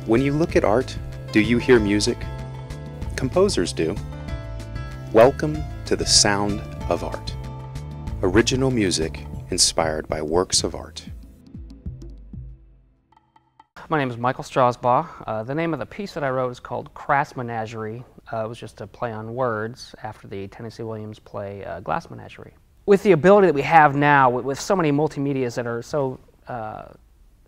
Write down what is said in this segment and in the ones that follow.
When you look at art, do you hear music? Composers do. Welcome to the sound of art. Original music inspired by works of art. My name is Michael Strasbaugh. The name of the piece that I wrote is called Crass Menagerie. It was just a play on words after the Tennessee Williams play Glass Menagerie. With the ability that we have now, with so many multimedias that are so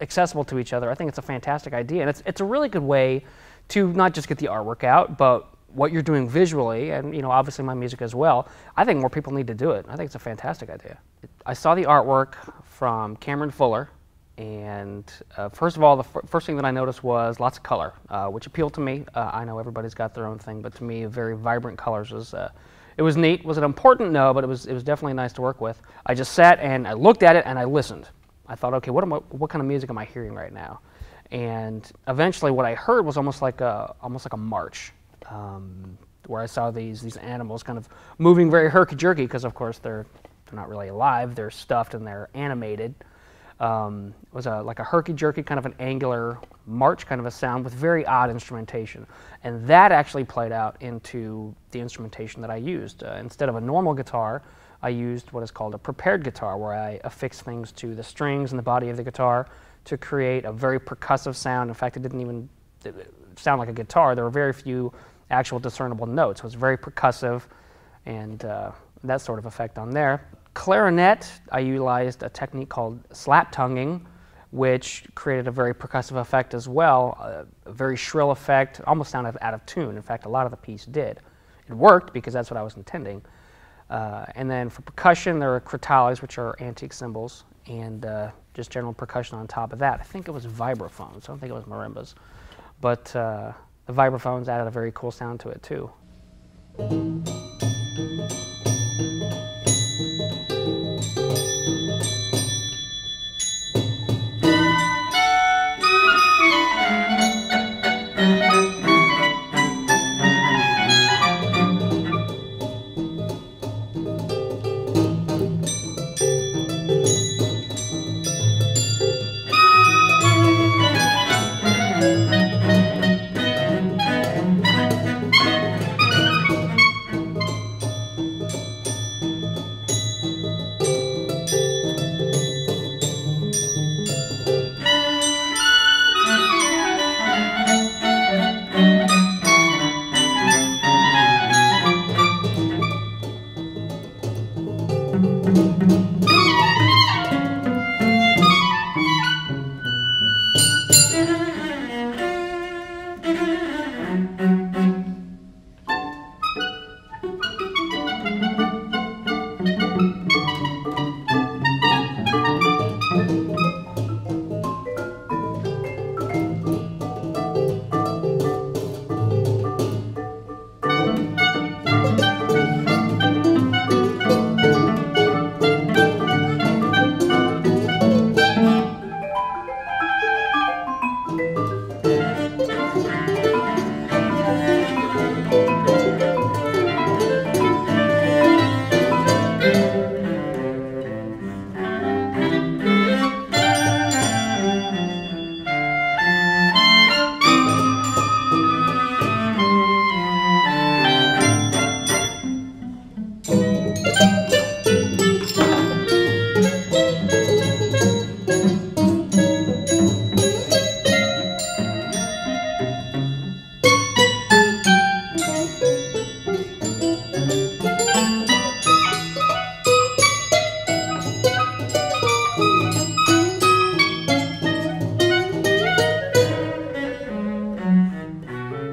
accessible to each other, I think it's a fantastic idea. And it's a really good way to not just get the artwork out, but what you're doing visually, and obviously my music as well. I think more people need to do it. I think it's a fantastic idea. I saw the artwork from Cameron Fuller, and first of all, the first thing that I noticed was lots of color, which appealed to me. I know everybody's got their own thing, but to me, very vibrant colors was. It was neat. Was it important? No, but it was definitely nice to work with. I just sat and I looked at it and I listened. I thought, okay, what kind of music am I hearing right now? And eventually, what I heard was almost like a march, where I saw these animals kind of moving very herky-jerky, because of course they're not really alive. They're stuffed and they're animated. It was like a herky-jerky, kind of an angular march kind of a sound with very odd instrumentation. And that actually played out into the instrumentation that I used. Instead of a normal guitar, I used what is called a prepared guitar, where I affix things to the strings and the body of the guitar to create a very percussive sound. In fact, it didn't even sound like a guitar. There were very few actual discernible notes. It was very percussive, and that sort of effect on there. Clarinet, I utilized a technique called slap tonguing, which created a very percussive effect as well, a very shrill effect, almost sounded out of tune. In fact, a lot of the piece did. It worked because that's what I was intending. And then for percussion, there are crotales, which are antique cymbals, and just general percussion on top of that. I think it was vibraphones. I don't think it was marimbas. But the vibraphones added a very cool sound to it, too.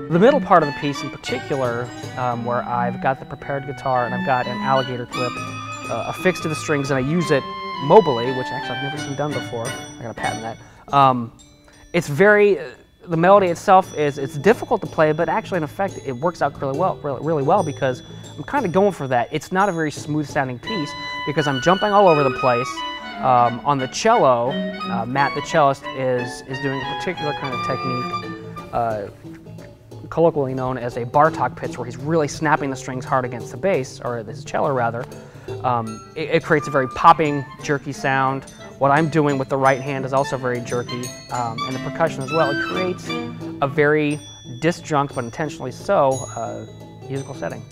The middle part of the piece in particular, where I've got the prepared guitar and I've got an alligator clip affixed to the strings, and I use it mobily, which actually I've never seen done before. I gotta patent that. It's very, the melody itself it's difficult to play, but actually in effect it works out really well because I'm kind of going for that. It's not a very smooth sounding piece because I'm jumping all over the place. On the cello, Matt the cellist is doing a particular kind of technique, colloquially known as a Bartok pitch, where he's really snapping the strings hard against the bass, or his cello rather. It creates a very popping, jerky sound, what I'm doing with the right hand is also very jerky, and the percussion as well. It creates a very disjunct, but intentionally so, musical setting.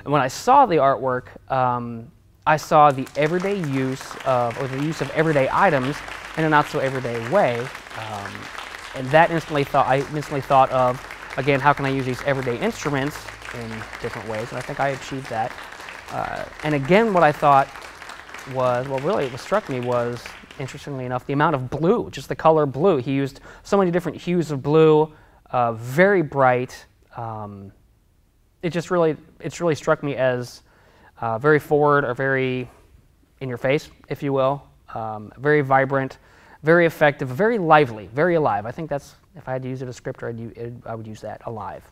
And when I saw the artwork, I saw the everyday use of, or the use of everyday items in a not so everyday way, and that I instantly thought of, again, how can I use these everyday instruments in different ways, and I think I achieved that. And again, what I thought was, well, really, what struck me was, interestingly enough, the amount of blue, just the color blue. He used so many different hues of blue, very bright. It's really struck me as very forward, or very in your face, if you will. Very vibrant, very effective, very lively, very alive. I think that's, if I had to use a descriptor, I would use that, alive.